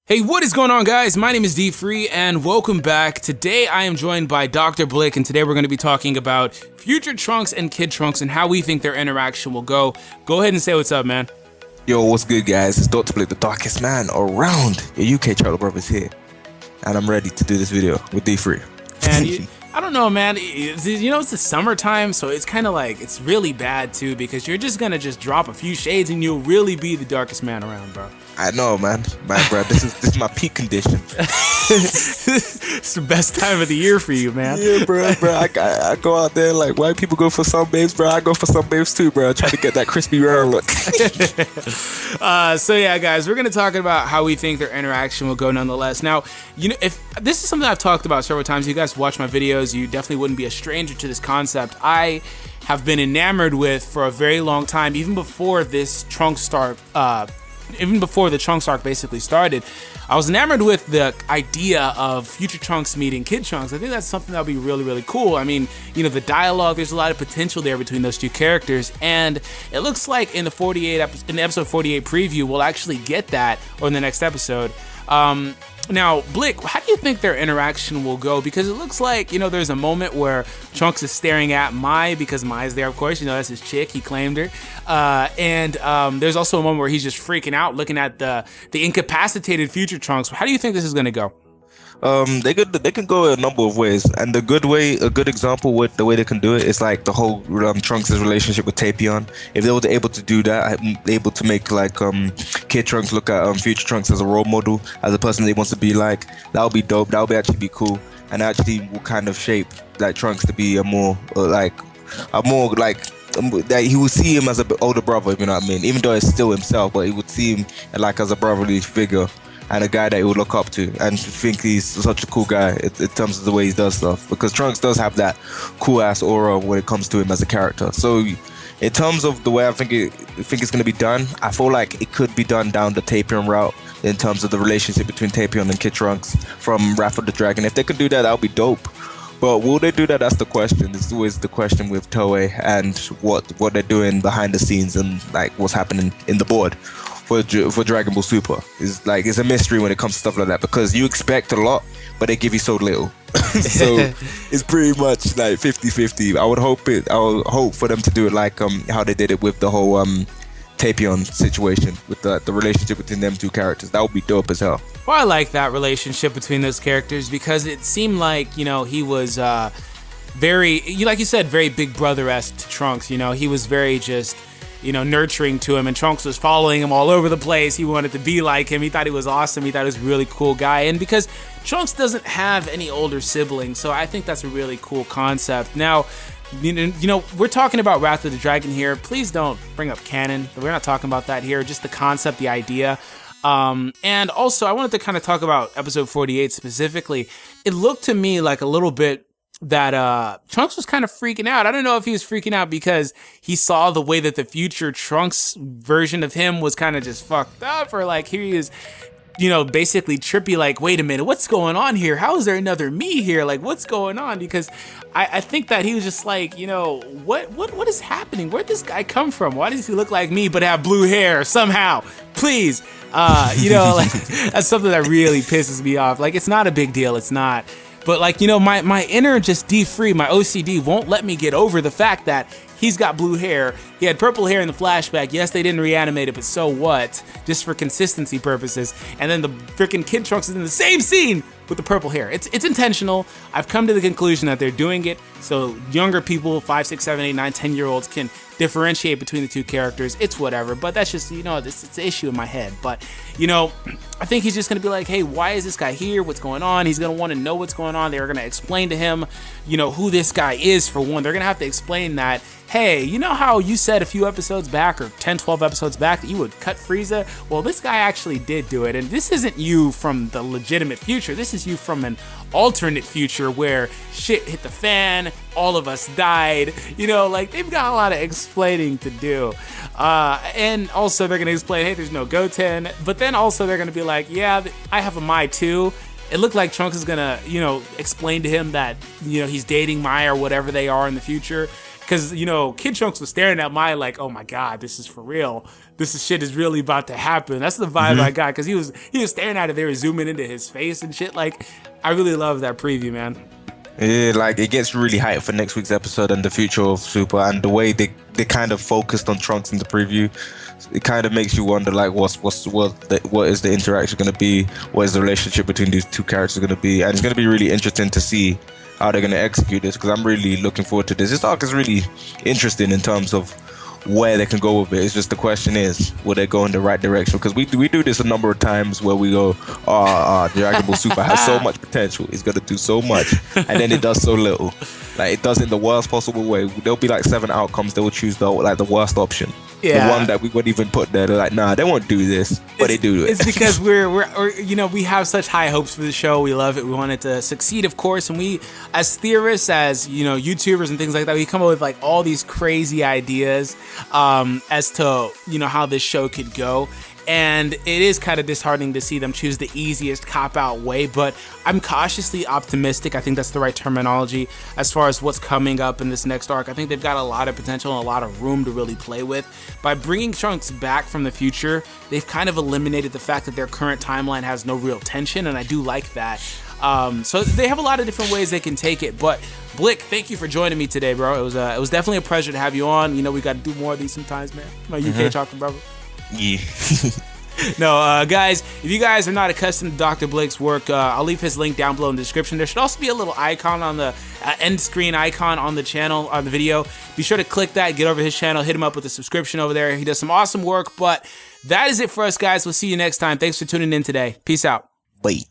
Hey, what is going on, guys? My name is D Free, and welcome back. Today, I am joined by Dr. Blick, and today we're going to be talking about future Trunks and Kid Trunks and how we think their interaction will go. Go ahead and say what's up, man. Yo, what's good, guys? It's Dr. Blick, the darkest man around. Your UK Charlie Brothers here, and I'm ready to do this video with D Free. And I don't know, man. It's the summertime, so it's kind of like it's really bad too because you're just gonna drop a few shades and you'll really be the darkest man around, bro. I know, man, bro. This is my peak condition. It's the best time of the year for you, man. Yeah, bro. I go out there like white people go for sunbathes, bro. I go for sunbathes too, bro. I try to get that crispy rare look. So yeah, guys, we're gonna talk about how we think their interaction will go. Nonetheless, now if this is something I've talked about several times, you guys watch my videos, you definitely wouldn't be a stranger to this concept. I have been enamored with for a very long time, even before this Trunks even before the Trunks arc basically started. I was enamored with the idea of future Trunks meeting Kid Trunks. I think that's something that would be really, really cool. I mean, the dialogue, there's a lot of potential there between those two characters, and it looks like in the episode 48 preview, we'll actually get that, or in the next episode. Now, Blick, how do you think their interaction will go? Because it looks like, there's a moment where Trunks is staring at Mai, because Mai's there, of course. That's his chick. He claimed her. And there's also a moment where he's just freaking out, looking at the incapacitated future Trunks. How do you think this is going to go? They can go a number of ways, and a good example with the way they can do it is like the whole Trunks' relationship with Tapion. If they were able to do that, able to make like Kid Trunks look at future Trunks as a role model, as a person they wants to be like, that would be dope. That would actually be cool, and actually will kind of shape like Trunks to be a more that he would see him as an older brother, if you know what I mean. Even though it's still himself, but he would see him like as a brotherly figure and a guy that he would look up to and think he's such a cool guy in terms of the way he does stuff. Because Trunks does have that cool ass aura when it comes to him as a character. So in terms of the way I think it's going to be done, I feel like it could be done down the Tapion route in terms of the relationship between Tapion and Kid Trunks from Wrath of the Dragon. If they could do that, that would be dope. But will they do that? That's the question. It's always the question with Toei and what they're doing behind the scenes and like what's happening in the board for Dragon Ball Super. It's a mystery when it comes to stuff like that, because you expect a lot, but they give you so little. So it's pretty much like 50-50. I would hope for them to do it like how they did it with the whole Tapion situation, with the relationship between them two characters. That would be dope as hell. Well, I like that relationship between those characters because it seemed like, he was very, like you said, very Big Brother-esque to Trunks. He was very just, nurturing to him, and Trunks was following him all over the place. He wanted to be like him. He thought he was awesome. He thought he was a really cool guy. And because Trunks doesn't have any older siblings, so I think that's a really cool concept. Now, we're talking about Wrath of the Dragon here. Please don't bring up canon. We're not talking about that here. Just the concept, the idea. And also, I wanted to kind of talk about episode 48 specifically. It looked to me like a little bit that Trunks was kind of freaking out. I don't know if he was freaking out because he saw the way that the future Trunks version of him was kind of just fucked up, or like here he is, basically trippy, like, wait a minute, what's going on here? How is there another me here? Like, what's going on? Because I think that he was just like, what is happening? Where'd this guy come from? Why does he look like me but have blue hair somehow? Please. Like, that's something that really pisses me off. Like, it's not a big deal. It's not. But like, my inner just D-Free, my OCD won't let me get over the fact that he's got blue hair. He had purple hair in the flashback. Yes, they didn't reanimate it, but so what? Just for consistency purposes. And then the freaking Kid Trunks is in the same scene with the purple hair. It's intentional. I've come to the conclusion that they're doing it so younger people, 5, 6, 7, 8, 9, 10-year-olds can differentiate between the two characters. It's whatever, but that's just, it's an issue in my head. But, I think he's just going to be like, hey, why is this guy here? What's going on? He's going to want to know what's going on. They're going to explain to him, who this guy is, for one. They're going to have to explain that, hey, you know how you said a few episodes back, or 10, 12 episodes back, that you would cut Frieza? Well, this guy actually did do it. And this isn't you from the legitimate future. This is you from an alternate future where shit hit the fan, all of us died. Like, they've got a lot of explaining to do. And also they're going to explain, hey, there's no Goten. But then also they're going to be like, yeah, I have a Mai too. It looked like Trunks is going to, explain to him that, he's dating Mai or whatever they are in the future. because Kid Trunks was staring at Mai like, oh my god, this is for real. Shit is really about to happen. That's the vibe I got, because he was staring at it. They were zooming into his face and shit. Like, I really love that preview, man. Yeah, like it gets really hyped for next week's episode and the future of Super, and the way they kind of focused on Trunks in the preview, it kind of makes you wonder like what is the interaction going to be, what is the relationship between these two characters going to be, and it's going to be really interesting to see how they're going to execute this, because I'm really looking forward to this. This arc is really interesting in terms of where they can go with it. It's just the question is, will they go in the right direction? Because we do this a number of times where we go, Dragon Ball Super has so much potential, it's gonna do so much, and then it does so little. Like, it does it in the worst possible way. There'll be like 7 outcomes. They will choose the worst option. Yeah. The one that we wouldn't even put there. They're like, nah, they won't do this, but they do it. It's because we have such high hopes for the show. We love it. We want it to succeed, of course. And we, as theorists, as YouTubers and things like that, we come up with like all these crazy ideas as to how this show could go. And it is kind of disheartening to see them choose the easiest cop-out way, but I'm cautiously optimistic. I think that's the right terminology as far as what's coming up in this next arc. I think they've got a lot of potential and a lot of room to really play with. By bringing Trunks back from the future, they've kind of eliminated the fact that their current timeline has no real tension, and I do like that. So they have a lot of different ways they can take it. But Blick, thank you for joining me today, bro. It was definitely a pleasure to have you on. We got to do more of these sometimes, man. My UK chocolate brother. Yeah. No, guys, if you guys are not accustomed to Dr. Blick's work, I'll leave his link down below in the description. There should also be a little icon on the end screen icon on the channel, on the video. Be sure to click that, get over his channel, hit him up with a subscription over there. He does some awesome work, but that is it for us, guys. We'll see you next time. Thanks for tuning in today. Peace out. Bye.